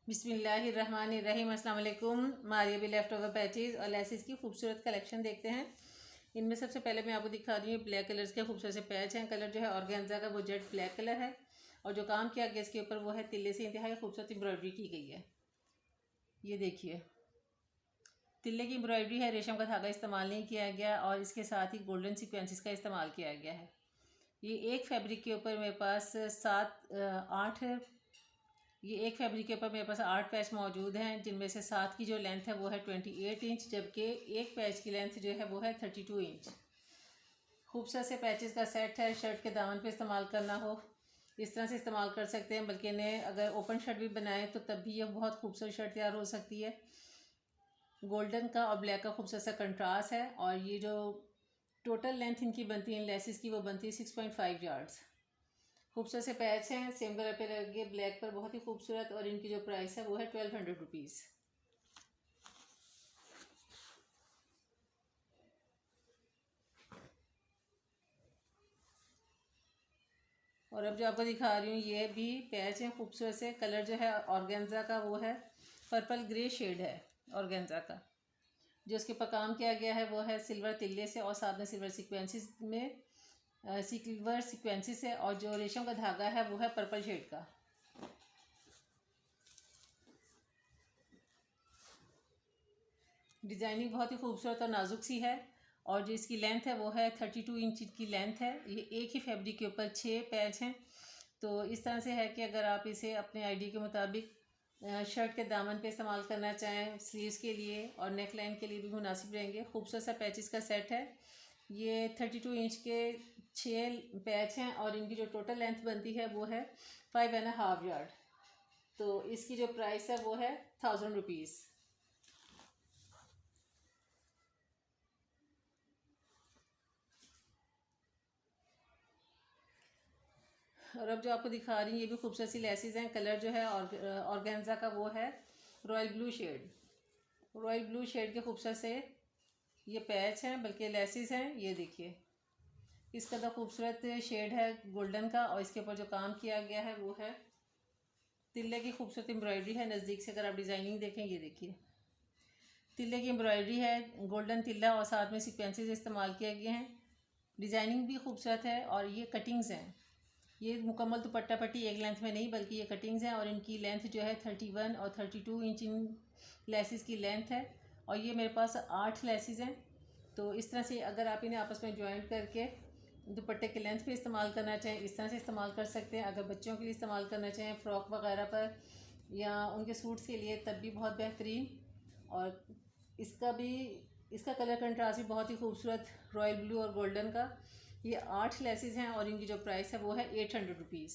बिस्मिल्लाहिर्रहमानिर्रहीम। अस्सलाम वालेकुम। हमारी अभी लेफ़्ट ओवर पैचेज़ और लेसिस की खूबसूरत कलेक्शन देखते हैं। इनमें सबसे पहले मैं आपको दिखा रही हूँ ब्लैक कलर्स के खूबसूरत से पैच हैं। कलर जो है ऑर्गेन्जा का वो जेट ब्लैक कलर है और जो काम किया गया इसके ऊपर वो है तिल्ले से इंतहाई खूबसूरत एम्ब्रॉयडरी की गई है। ये देखिए, तिल्ले की एम्ब्रॉयडरी है, रेशम का धागा इस्तेमाल नहीं किया गया और इसके साथ ही गोल्डन सीक्वेंसेस का इस्तेमाल किया गया है। ये एक फैब्रिक के ऊपर मेरे पास एक फैब्रिक के ऊपर मेरे पास 8 पैच मौजूद हैं, जिनमें से 7 की जो लेंथ है वो है 28 इंच, जबकि एक पैच की लेंथ जो है वो है 32 इंच। खूबसूरत से पैचेस का सेट है। शर्ट के दामन पे इस्तेमाल करना हो इस तरह से इस्तेमाल कर सकते हैं, बल्कि इन्हें अगर ओपन शर्ट भी बनाएं तो तब भी ये बहुत खूबसूरत शर्ट तैयार हो सकती है। गोल्डन का और ब्लैक का खूबसूरत सा कंट्रास्ट है और ये जो टोटल लेंथ इनकी बनती है लेसिस की वो बनती है 6.5 यार्ड्स। खूबसूरत से पैच हैं, सेम कलर पे लगे ब्लैक पर, बहुत ही खूबसूरत। और इनकी जो प्राइस है वो है 1200 रुपीज़। और अब जो आपको दिखा रही हूँ ये भी पैच हैं खूबसूरत से। कलर जो है ऑर्गेन्जा का वो है पर्पल ग्रे शेड है ऑर्गेन्जा का। जो इसके ऊपर काम किया गया है वो है सिल्वर तिल्ले से और साथ में सिल्वर सीक्वेंसेस है और जो रेशम का धागा है वो है पर्पल शेड का। डिज़ाइनिंग बहुत ही खूबसूरत और नाजुक सी है और जो इसकी लेंथ है वो है 32 इंच की लेंथ है। ये एक ही फैब्रिक के ऊपर 6 पैच हैं। तो इस तरह से है कि अगर आप इसे अपने आईडी के मुताबिक शर्ट के दामन पे इस्तेमाल करना चाहें, स्लीव्स के लिए और नेक लाइन के लिए भी मुनासिब रहेंगे। खूबसूरत सा पैचेस का सेट है। ये 32 इंच के 6 पैच हैं और इनकी जो टोटल लेंथ बनती है वो है 5.5 यार्ड। तो इसकी जो प्राइस है वो है 1000 रुपीज़। और अब जो आपको दिखा रही हूँ ये भी खूबसूरत सी लेसिस हैं। कलर जो है ऑर्गेन्जा का वो है royal blue shade. Royal blue shade के खूबसूरत से ये पैच हैं, बल्कि लेसिस हैं। ये देखिए, इसका तो खूबसूरत शेड है गोल्डन का और इसके ऊपर जो काम किया गया है वो है तिल्ले की खूबसूरत एम्ब्रॉयडरी है। नज़दीक से अगर आप डिज़ाइनिंग देखें, ये देखिए तिल्ले की एम्ब्रॉयडरी है, गोल्डन तिल्ला और साथ में सीक्वेंसेस इस्तेमाल किए गए हैं। डिज़ाइनिंग भी खूबसूरत है और ये कटिंग्स हैं। ये मुकम्मल दुपट्टा पट्टी एक लेंथ में नहीं बल्कि ये कटिंग्स हैं और इनकी लेंथ जो है 31 और 32 इंच इन लेसिस की लेंथ है और ये मेरे पास 8 लेसिस हैं। तो इस तरह से अगर आप इन्हें आपस में ज्वाइंट करके दुपट्टे के लेंथ पे इस्तेमाल करना चाहें, इस तरह से इस्तेमाल कर सकते हैं। अगर बच्चों के लिए इस्तेमाल करना चाहें फ़्रॉक वगैरह पर या उनके सूट्स के लिए, तब भी बहुत बेहतरीन। और इसका कलर कंट्रास्ट भी बहुत ही खूबसूरत, रॉयल ब्लू और गोल्डन का। ये 8 लेसिस हैं और इनकी जो प्राइस है वो है 800 रुपीज़।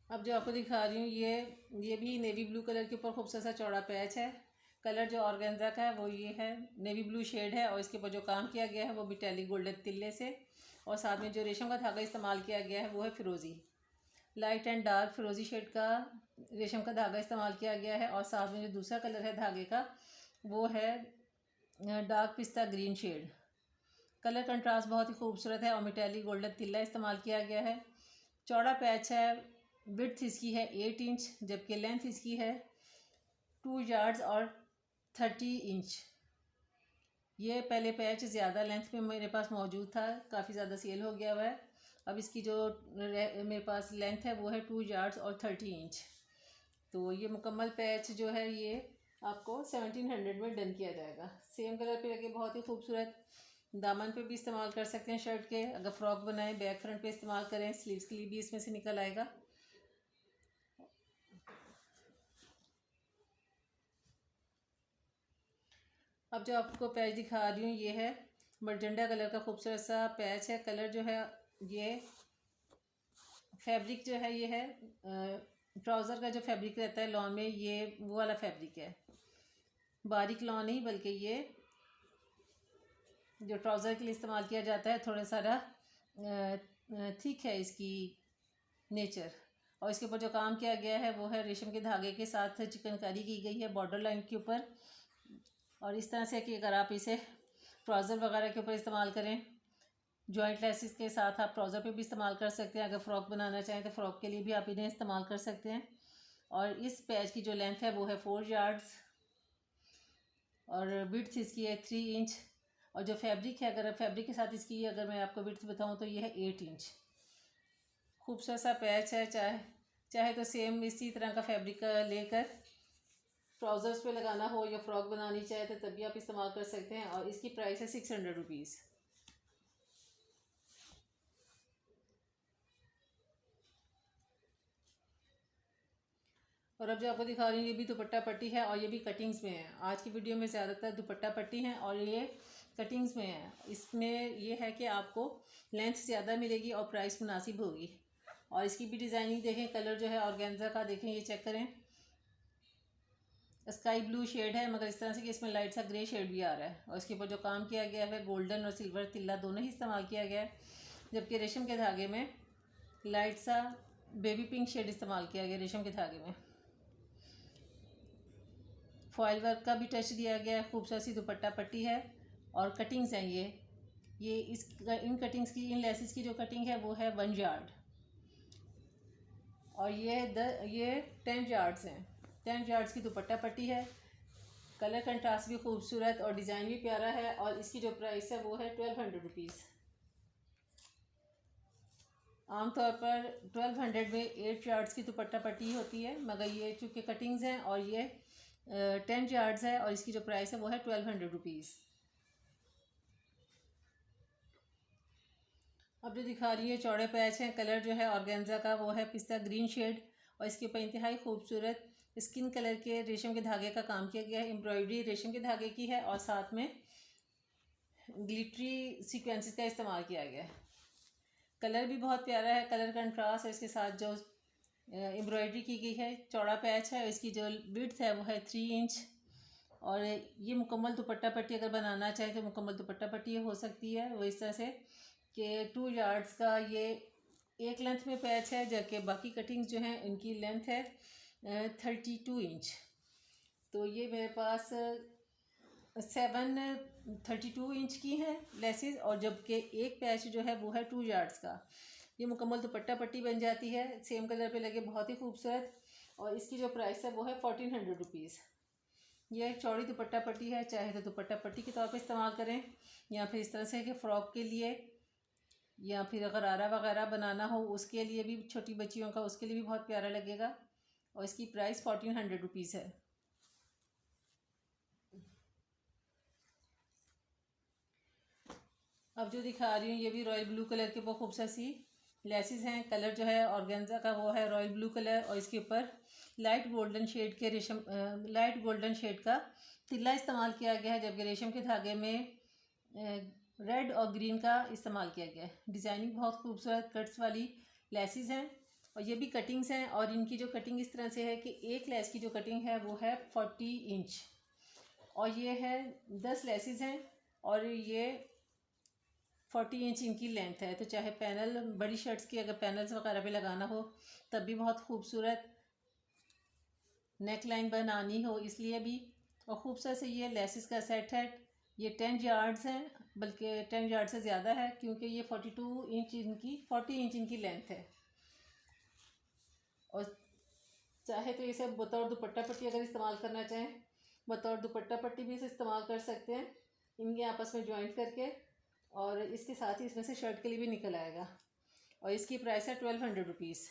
अब जो आपको दिखा रही हूँ ये भी नेवी ब्लू कलर के ऊपर खूबसूरत सा चौड़ा पैच है। कलर जो ऑर्गेन्जा का है वो ये है नेवी ब्लू शेड है और इसके ऊपर जो काम किया गया है वो भी टेली गोल्डन तिल्ले से और साथ में जो रेशम का धागा इस्तेमाल किया गया है वो है फिरोज़ी, लाइट एंड डार्क फिरोज़ी शेड का रेशम का धागा इस्तेमाल किया गया है। और साथ में जो दूसरा कलर है धागे का वो है डार्क पिस्ता ग्रीन शेड। कलर कंट्रास्ट बहुत ही खूबसूरत है और मिटाली गोल्डन तिल्ला इस्तेमाल किया गया है। चौड़ा पैच है, विड्थ इसकी है 8 इंच, जबकि लेंथ इसकी है 2 यार्ड्स और 30 इंच। ये पहले पैच ज़्यादा लेंथ में मेरे पास मौजूद था, काफ़ी ज़्यादा सेल हो गया हुआ है। अब इसकी जो मेरे पास लेंथ है वो है 2 यार्ड्स और 30 इंच। तो ये मुकम्मल पैच जो है ये आपको 1700 में डन किया जाएगा। सेम कलर पे लगे बहुत ही खूबसूरत। दामन पे भी इस्तेमाल कर सकते हैं शर्ट के, अगर फ्रॉक बनाएं बैक फ्रंट पे इस्तेमाल करें, स्लीव्स के लिए भी इसमें से निकल आएगा। अब जो आपको पैच दिखा रही हूँ ये है मर्जेंडा कलर का खूबसूरत सा पैच है। कलर जो है ये फैब्रिक जो है ये है ट्राउज़र का जो फैब्रिक रहता है लॉन में, ये वो वाला फैब्रिक है। बारीक लॉन नहीं बल्कि ये जो ट्राउज़र के लिए इस्तेमाल किया जाता है, थोड़ा सारा थिक है इसकी नेचर। और इसके ऊपर जो काम किया गया है वो है रेशम के धागे के साथ चिकनकारी की गई है बॉर्डर लाइन के ऊपर। और इस तरह से कि अगर आप इसे ट्राउज़र वगैरह के ऊपर इस्तेमाल करें जॉइंट लेसिस के साथ आप ट्राउज़र पे भी इस्तेमाल कर सकते हैं। अगर फ़्रॉक बनाना चाहें तो फ़्रॉक के लिए भी आप इन्हें इस्तेमाल कर सकते हैं। और इस पैच की जो लेंथ है वो है 4 यार्ड्स और विड्थ इसकी है 3 इंच। और जो फैब्रिक है, अगर फैब्रिक के साथ इसकी अगर मैं आपको विड्थ बताऊं तो ये है 8 इंच। खूबसूरत सा पैच है। चाहे तो सेम इसी तरह का फैब्रिक लेकर ट्राउज़र्स पे लगाना हो या फ़्रॉक बनानी चाहे तो तभी आप इस्तेमाल कर सकते हैं। और इसकी प्राइस है 600 रुपीज़। और अब जो आपको दिखा रही हूँ ये भी दुपट्टा पट्टी है और ये भी कटिंग्स में है। आज की वीडियो में ज़्यादातर दुपट्टा पट्टी हैं और ये कटिंग्स में है। इसमें ये है कि आपको लेंथ ज़्यादा मिलेगी और प्राइस मुनासिब होगी। और इसकी भी डिज़ाइनिंग देखें, कलर जो है ऑर्गेन्जा का देखें, ये चेक करें, स्काई ब्लू शेड है मगर इस तरह से कि इसमें लाइट सा ग्रे शेड भी आ रहा है। और इसके ऊपर जो काम किया गया है गोल्डन और सिल्वर तिल्ला दोनों ही इस्तेमाल किया गया है। जबकि रेशम के धागे में लाइट सा बेबी पिंक शेड इस्तेमाल किया गया रेशम के धागे में। फॉयल वर्क का भी टच दिया गया है। खूबसूरत सी दुपट्टा पट्टी है और कटिंग्स हैं ये इन कटिंग्स की, इन लेसिस की जो कटिंग है वो है 1 यार्ड और ये 10 यार्ड्स हैं। 10 यार्ड्स की दुपट्टा पट्टी है। कलर कंट्रास्ट भी खूबसूरत और डिज़ाइन भी प्यारा है। और इसकी जो प्राइस है वो है 1200 रुपीज़। आमतौर पर 1200 में 8 यार्ड्स की दुपट्टा पट्टी होती है मगर ये चूँकि कटिंग्स हैं और ये 10 यार्ड्स है और इसकी जो प्राइस है वो है 1200 रुपीज़। अब जो दिखा रही है चौड़े पैच हैं। कलर जो है ऑर्गेन्जा का वो है पिस्ता ग्रीन शेड और इसके ऊपर इंतहाई खूबसूरत स्किन कलर के रेशम के धागे का काम किया गया है। एम्ब्रॉयडरी रेशम के धागे की है और साथ में ग्लिटरी सीक्वेंसेस का इस्तेमाल किया गया है। कलर भी बहुत प्यारा है, कलर कंट्रास्ट है। इसके साथ जो एम्ब्रॉयडरी की गई है, चौड़ा पैच है। इसकी जो विड्थ है वो है 3 इंच। और ये मुकम्मल दुपट्टा पट्टी अगर बनाना चाहे तो मुकम्मल दुपट्टा पट्टी हो सकती है वो इस तरह से कि 2 यार्ड्स का ये एक लेंथ में पैच है, जबकि बाकी कटिंग्स जो हैं इनकी लेंथ है 32 इंच। तो ये मेरे पास 32 इंच की है लेसिस और जबकि एक पैच जो है वो है 2 यार्ड्स का। ये मुकम्मल दुपट्टा पट्टी बन जाती है। सेम कलर पे लगे, बहुत ही खूबसूरत। और इसकी जो प्राइस है वो है 1400 रुपीज़। यह एक चौड़ी दुपट्टा पट्टी है। चाहे तो दुपट्टा पट्टी के तौर पे इस्तेमाल करें या फिर इस तरह से कि फ़्रॉक के लिए या फिर गरारा वगैरह बनाना हो उसके लिए भी, छोटी बच्चियों का उसके लिए भी बहुत प्यारा लगेगा। और इसकी प्राइस 1400 रुपीज़ है। अब जो दिखा रही हूँ ये भी रॉयल ब्लू कलर के बहुत खूबसूरत सी लेसिस हैं। कलर जो है ऑर्गेन्जा का वो है रॉयल ब्लू कलर और इसके ऊपर लाइट गोल्डन शेड का तिल्ला इस्तेमाल किया गया है, जबकि रेशम के धागे में रेड और ग्रीन का इस्तेमाल किया गया है। डिज़ाइनिंग बहुत खूबसूरत कट्स वाली लेसिस हैं और ये भी कटिंग्स हैं। और इनकी जो कटिंग इस तरह से है कि एक लेस की जो कटिंग है वो है 40 इंच और ये है 10 लेसिस हैं और ये 40 इंच इनकी लेंथ है। तो चाहे पैनल, बड़ी शर्ट्स की अगर पैनल्स वगैरह पे लगाना हो तब भी बहुत खूबसूरत, नेक लाइन बनानी हो इसलिए भी। और खूबसूरत से ये लेसिस का सेट है। ये 10 यार्ड्स हैं, बल्कि 10 यार्ड से ज़्यादा है क्योंकि ये 40 इंच इनकी लेंथ है। और चाहे तो इसे बतौर दुपट्टा पट्टी अगर इस्तेमाल करना चाहें, बतौर दुपट्टा पट्टी भी इसे इस्तेमाल कर सकते हैं, इनके आपस में जॉइंट करके। और इसके साथ ही इसमें से शर्ट के लिए भी निकल आएगा। और इसकी प्राइस है 1200 रुपीज़।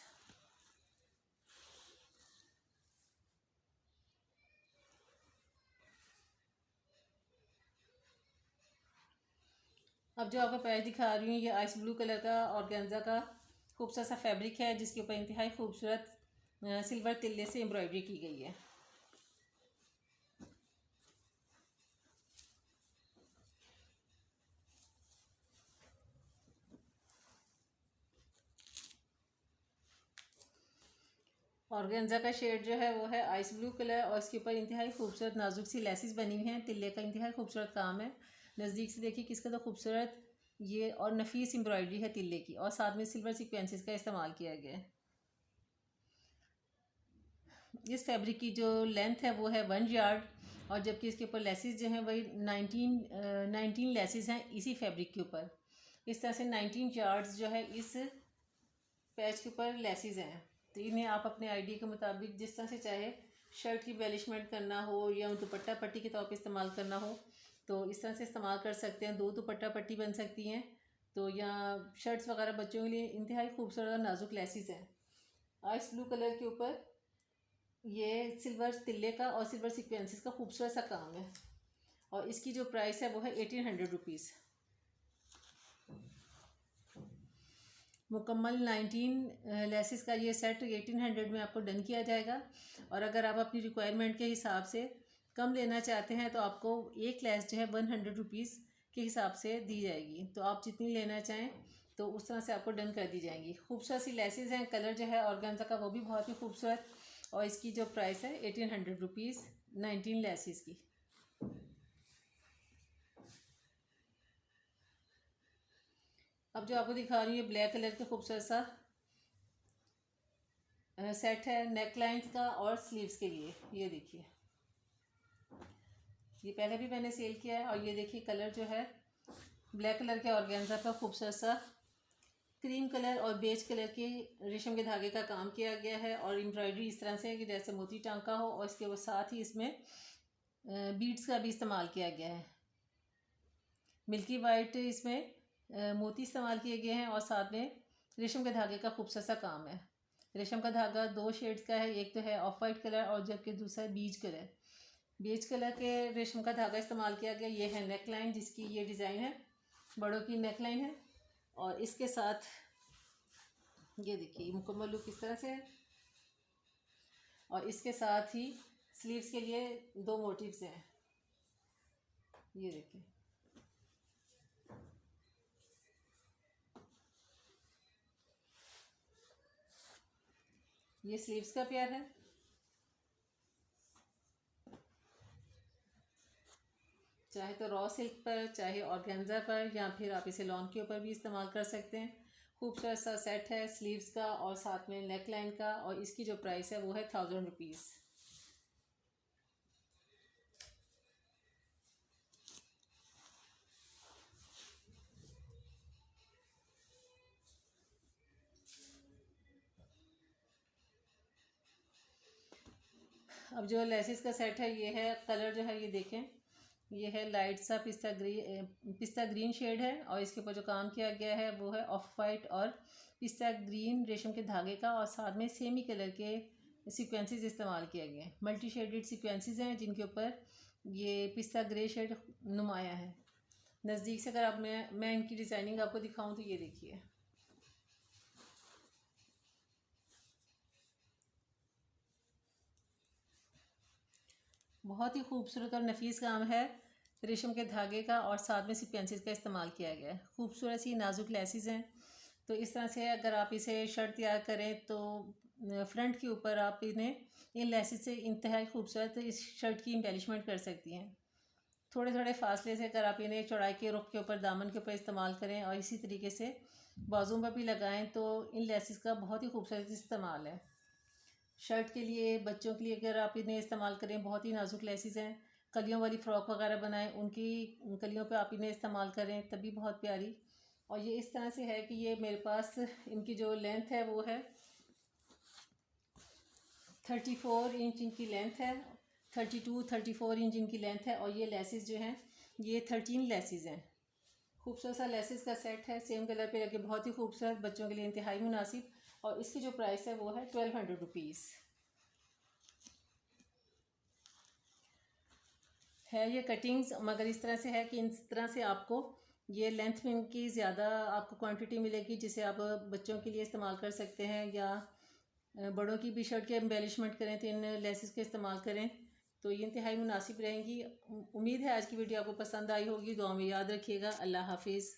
अब जो आपको पैच दिखा रही हूँ ये आइस ब्लू कलर का ऑर्गेन्जा का खूबसूरत सा फैब्रिक है, जिसके ऊपर इंतहाई खूबसूरत सिल्वर तिल्ले से एम्ब्रॉयडरी की गई है। ऑर्गेन्जा का शेड जो है वो है आइस ब्लू कलर और इसके ऊपर इंतहाई खूबसूरत नाजुक सी लेसिस बनी हुई हैं। तिल्ले का इंतहाई खूबसूरत काम है। नज़दीक से देखिए किसका तो खूबसूरत ये और नफीस एम्ब्रॉयडरी है तिल्ले की, और साथ में सिल्वर सीक्वेंसेस का इस्तेमाल किया गया है। इस फैब्रिक की जो लेंथ है वो है 1 यार्ड और जबकि इसके ऊपर लेसिस जो हैं वही 19 लेसिस हैं इसी फैब्रिक के ऊपर। इस तरह से 19 यार्ड्स जो है इस पैच के ऊपर लेसिस हैं। तो इन्हें आप अपने आइडिया के मुताबिक जिस तरह से चाहे शर्ट की बेलिशमेंट करना हो या दुपट्टा पट्टी के तौर पे इस्तेमाल करना हो तो इस तरह से इस्तेमाल कर सकते हैं। 2 दुपट्टा पट्टी बन सकती हैं। तो यहाँ शर्ट्स वगैरह बच्चों के लिए इंतहाई खूबसूरत और नाजुक लेसिस हैं। आइस ब्लू कलर के ऊपर ये सिल्वर तिल्ले का और सिल्वर सीक्वेंसेस का खूबसूरत सा काम है और इसकी जो प्राइस है वो है 1800 रुपीज़। मुकम्मल 19 लेसिस का ये सेट 1800 में आपको डन किया जाएगा। और अगर आप अपनी रिक्वायरमेंट के हिसाब से कम लेना चाहते हैं तो आपको एक लेस जो है 100 रुपीज़ के हिसाब से दी जाएगी। तो आप जितनी लेना चाहें तो उस तरह से आपको डन कर दी जाएंगी। खूबसूरत सी लेसिस हैं। कलर जो है ऑर्गेन्जा का वो भी बहुत ही खूबसूरत और इसकी जो प्राइस है 1800 रुपीज़ 19 लेसिस की। अब जो आपको दिखा रही हूँ ये ब्लैक कलर का खूबसूरत सा सेट है नेक लाइन्स का और स्लीव्स के लिए। ये देखिए ये पहले भी मैंने सेल किया है और ये देखिए कलर जो है ब्लैक कलर के ऑर्गेन्जा का खूबसूरत सा क्रीम कलर और बेज कलर के रेशम के धागे का काम किया गया है और एम्ब्रॉयडरी इस तरह से है कि जैसे मोती टांका हो और इसके वो साथ ही इसमें बीड्स का भी इस्तेमाल किया गया है। मिल्की वाइट इसमें मोती इस्तेमाल किए गए हैं और साथ में रेशम के धागे का खूबसूरत सा काम है। रेशम का धागा 2 शेड्स का है, एक तो है ऑफ वाइट कलर और जबकि दूसरा है बीज कलर। बीज कलर के रेशम का धागा इस्तेमाल किया गया। ये है नेक लाइन जिसकी ये डिज़ाइन है, बड़ों की नेक लाइन है और इसके साथ ये देखिए मुकम्मल लुक इस तरह से है और इसके साथ ही स्लीव्स के लिए 2 मोटिव्स हैं। ये देखिए ये स्लीव्स का पेयर है। चाहे तो रॉ सिल्क पर, चाहे ऑर्गेन्जा पर या फिर आप इसे लॉन के ऊपर भी इस्तेमाल कर सकते हैं। खूबसूरत सा सेट है स्लीव्स का और साथ में नेक लाइन का और इसकी जो प्राइस है वो है 1000 रुपीज़। अब जो लेसिस का सेट है ये है, कलर जो है ये देखें, ये है लाइट सा पिस्ता ग्रीन शेड है और इसके ऊपर जो काम किया गया है वो है ऑफ वाइट और पिस्ता ग्रीन रेशम के धागे का और साथ में सेमी कलर के सीक्वेंसेस इस्तेमाल किया गया है। मल्टी शेडेड सीक्वेंसेस हैं जिनके ऊपर ये पिस्ता ग्रे शेड नुमाया है। नज़दीक से अगर आप मैं इनकी डिज़ाइनिंग आपको दिखाऊं तो ये देखिए बहुत ही खूबसूरत और नफीस काम है रेशम के धागे का और साथ में सीक्वेंसेस का इस्तेमाल किया गया है। खूबसूरत सी नाजुक लेसिस हैं। तो इस तरह से अगर आप इसे शर्ट तैयार करें तो फ्रंट के ऊपर आप इन्हें इन लेसिस से इंतहाई खूबसूरत इस शर्ट की एम्बेलिशमेंट कर सकती हैं। थोड़े थोड़े फासले से अगर आप इन्हें चौड़ाई के रुख के ऊपर दामन के ऊपर इस्तेमाल करें और इसी तरीके से बाजू पर भी लगाएं तो इन लेसिस का बहुत ही खूबसूरत इस्तेमाल है। शर्ट के लिए, बच्चों के लिए अगर आप इन्हें इस्तेमाल करें, बहुत ही नाजुक लेसिस हैं। कलियों वाली फ़्रॉक वगैरह बनाएं, उनकी कलियों पे आप इन्हें इस्तेमाल करें तभी बहुत प्यारी। और ये इस तरह से है कि ये मेरे पास इनकी जो लेंथ है वो है 34 इंच इनकी लेंथ है, 34 इंच इनकी लेंथ है और ये लेसिस जो हैं ये 13 लेसिस हैं। खूबसूरत सा लेसिस का सेट है, सेम कलर पे लगे, बहुत ही खूबसूरत, बच्चों के लिए इंतहाई मुनासिब और इसकी जो प्राइस है वो है 1200 रुपीज़ है। ये कटिंग्स मगर इस तरह से है कि इस तरह से आपको ये लेंथ में इनकी ज़्यादा आपको क्वांटिटी मिलेगी जिसे आप बच्चों के लिए इस्तेमाल कर सकते हैं या बड़ों की भी शर्ट के एम्बेलिशमेंट करें तो इन लेसिस के इस्तेमाल करें तो ये इंतहाई मुनासिब रहेंगी। उम्मीद है आज की वीडियो आपको पसंद आई होगी। दुआ में याद रखिएगा। अल्लाह हाफिज़।